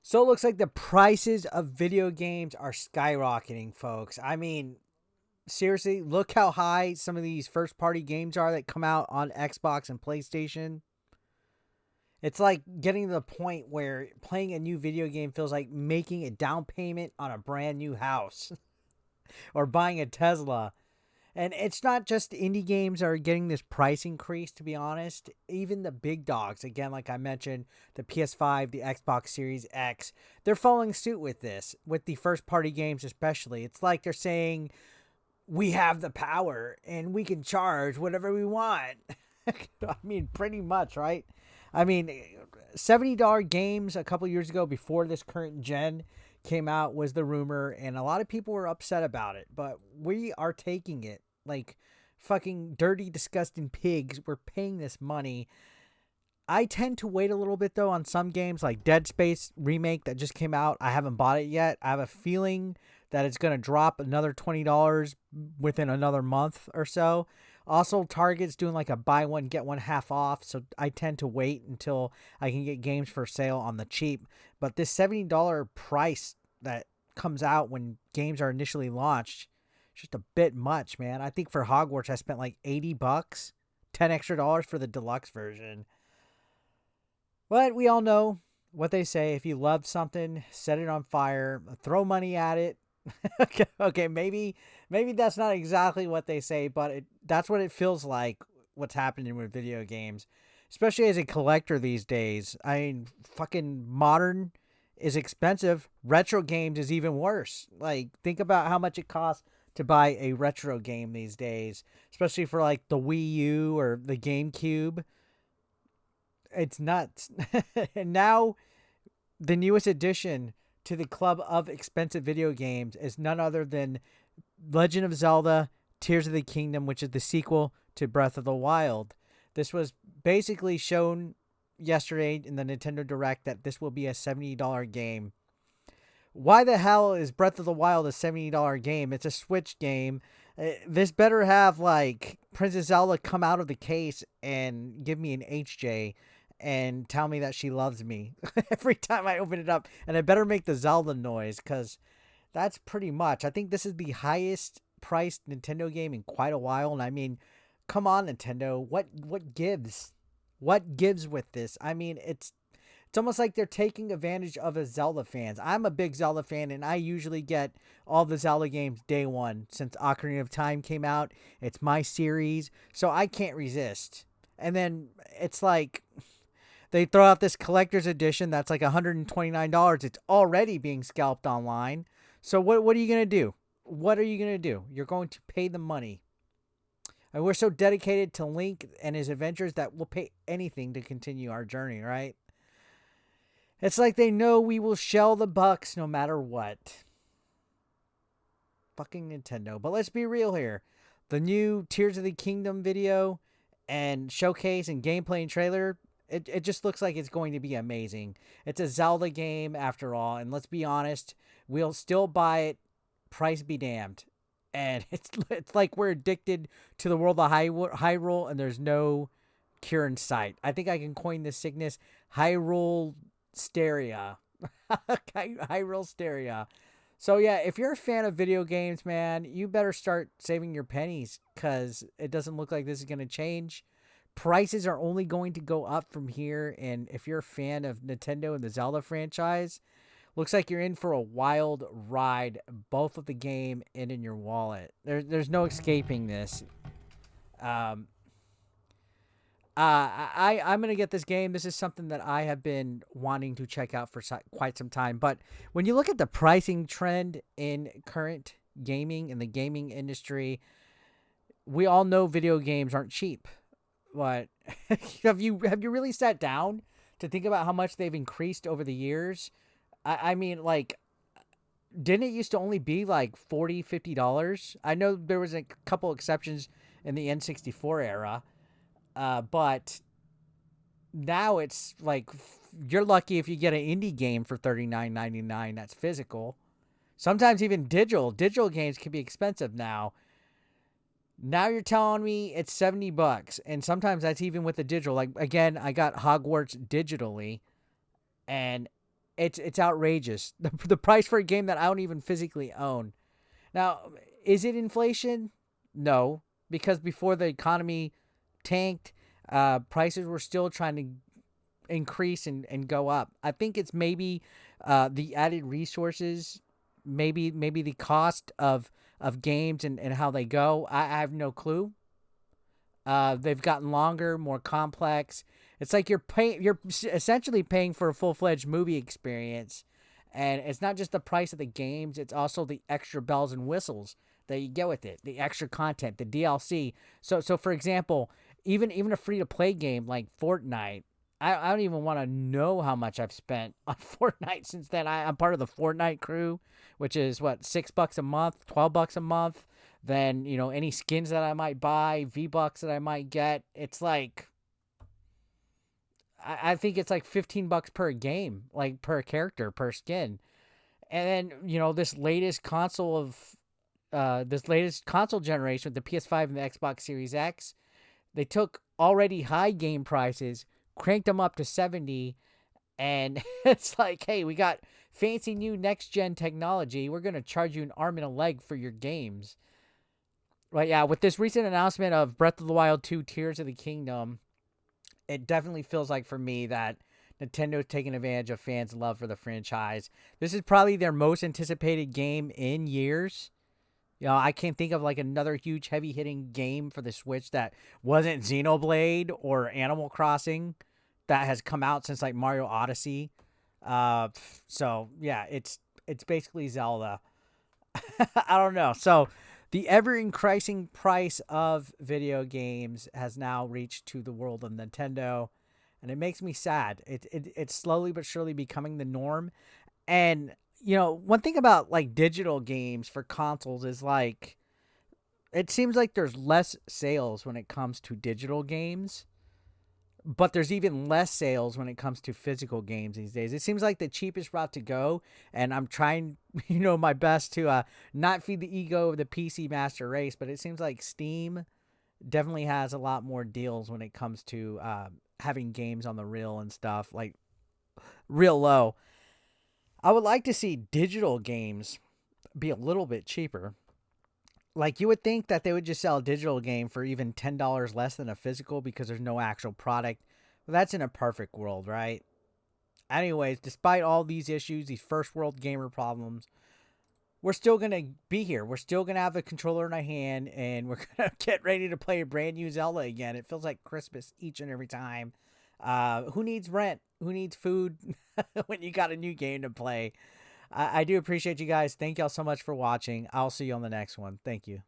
So it looks like the prices of video games are skyrocketing, folks. I mean, seriously, look how high some of these first party games are that come out on Xbox and PlayStation. It's like getting to the point where playing a new video game feels like making a down payment on a brand new house or buying a Tesla. And it's not just indie games that are getting this price increase, to be honest. Even the big dogs, again, like I mentioned, the PS5, the Xbox Series X, they're following suit with this, with the first party games especially. It's like they're saying, we have the power and we can charge whatever we want. I mean, pretty much, right? I mean, $70 games a couple years ago before this current gen came out was the rumor, and a lot of people were upset about it, but we are taking it like fucking dirty, disgusting pigs. We're paying this money. I tend to wait a little bit though on some games like Dead Space remake that just came out. I haven't bought it yet. I have a feeling that it's going to drop another $20 within another month or so. Also, Target's doing like a buy one get one half off, so I tend to wait until I can get games for sale on the cheap. But this $70 price that comes out when games are initially launched, it's just a bit much, man. I think for Hogwarts I spent like $80, 10 extra dollars for the deluxe version. But we all know what they say: if you love something, set it on fire, throw money at it. Okay, maybe that's not exactly what they say, but that's what it feels like what's happening with video games, especially as a collector these days. I mean, fucking modern is expensive. Retro games is even worse. Like, think about how much it costs to buy a retro game these days, especially for like the Wii U or the GameCube. It's nuts. And now the newest addition to the club of expensive video games is none other than Legend of Zelda Tears of the Kingdom, which is the sequel to Breath of the Wild. This was basically shown yesterday in the Nintendo Direct that this will be a $70 game. Why the hell is Breath of the Wild a $70 game? It's a Switch game. This better have like Princess Zelda come out of the case and give me an HJ and tell me that she loves me every time I open it up. And I better make the Zelda noise, because that's pretty much. I think this is the highest priced Nintendo game in quite a while. And I mean, come on, Nintendo. What gives? What gives with this? I mean, it's almost like they're taking advantage of us Zelda fans. I'm a big Zelda fan, and I usually get all the Zelda games day one since Ocarina of Time came out. It's my series, so I can't resist. And then it's like they throw out this collector's edition that's like $129. It's already being scalped online. So what are you going to do? What are you going to do? You're going to pay the money. And we're so dedicated to Link and his adventures that we'll pay anything to continue our journey, right? It's like they know we will shell the bucks no matter what. Fucking Nintendo. But let's be real here. The new Tears of the Kingdom video and showcase and gameplay and trailer, it just looks like it's going to be amazing. It's a Zelda game after all, and let's be honest, we'll still buy it, price be damned. And it's like we're addicted to the world of Hyrule, and there's no cure in sight. I think I can coin this sickness, Hyrule Steria. Hyrule Steria. So yeah, if you're a fan of video games, man, you better start saving your pennies, because it doesn't look like this is going to change. Prices are only going to go up from here, and if you're a fan of Nintendo and the Zelda franchise, looks like you're in for a wild ride, both of the game and in your wallet. There's no escaping this. I'm gonna get this game. This is something that I have been wanting to check out for quite some time. But when you look at the pricing trend in current gaming, in the gaming industry, we all know video games aren't cheap. But have you really sat down to think about how much they've increased over the years? I mean, like, didn't it used to only be like $40, $50? I know there was a couple exceptions in the N64 era. But now it's like you're lucky if you get an indie game for $39.99 that's physical. Sometimes even digital games can be expensive now. Now you're telling me it's $70, and sometimes that's even with the digital. Like, again, I got Hogwarts digitally, and It's outrageous. The price for a game that I don't even physically own. Now, is it inflation? No, because before the economy tanked, prices were still trying to increase and go up. I think it's maybe the added resources, maybe the cost of games and how they go. I have no clue. They've gotten longer, more complex. It's like you're essentially paying for a full-fledged movie experience, and it's not just the price of the games, it's also the extra bells and whistles that you get with it, the extra content, the DLC. So for example, even a free-to-play game like Fortnite, I don't even want to know how much I've spent on Fortnite since then. I'm part of the Fortnite crew, which is what, $6 a month, $12 a month. Then, any skins that I might buy, V-Bucks that I might get. It's like, I think it's like $15 per game, like per character, per skin. And then, this latest console generation with the PS5 and the Xbox Series X, they took already high game prices, cranked them up to 70, and it's like, hey, we got fancy new next-gen technology. We're going to charge you an arm and a leg for your games. But yeah, with this recent announcement of Breath of the Wild 2 Tears of the Kingdom, it definitely feels like for me that Nintendo's taking advantage of fans' love for the franchise. This is probably their most anticipated game in years. I can't think of like another huge heavy-hitting game for the Switch that wasn't Xenoblade or Animal Crossing that has come out since like Mario Odyssey. So yeah, it's basically Zelda. I don't know. So the ever-increasing price of video games has now reached to the world of Nintendo, and it makes me sad. It's slowly but surely becoming the norm. And, one thing about, like, digital games for consoles is, like, it seems like there's less sales when it comes to digital games, but there's even less sales when it comes to physical games these days. It seems like the cheapest route to go, and I'm trying, my best to not feed the ego of the PC master race, but it seems like Steam definitely has a lot more deals when it comes to having games on the reel and stuff, like real low. I would like to see digital games be a little bit cheaper. Like, you would think that they would just sell a digital game for even $10 less than a physical because there's no actual product. Well, that's in a perfect world, right? Anyways, despite all these issues, these first world gamer problems, we're still going to be here. We're still going to have a controller in our hand, and we're going to get ready to play a brand new Zelda again. It feels like Christmas each and every time. Who needs rent? Who needs food when you got a new game to play? I do appreciate you guys. Thank y'all so much for watching. I'll see you on the next one. Thank you.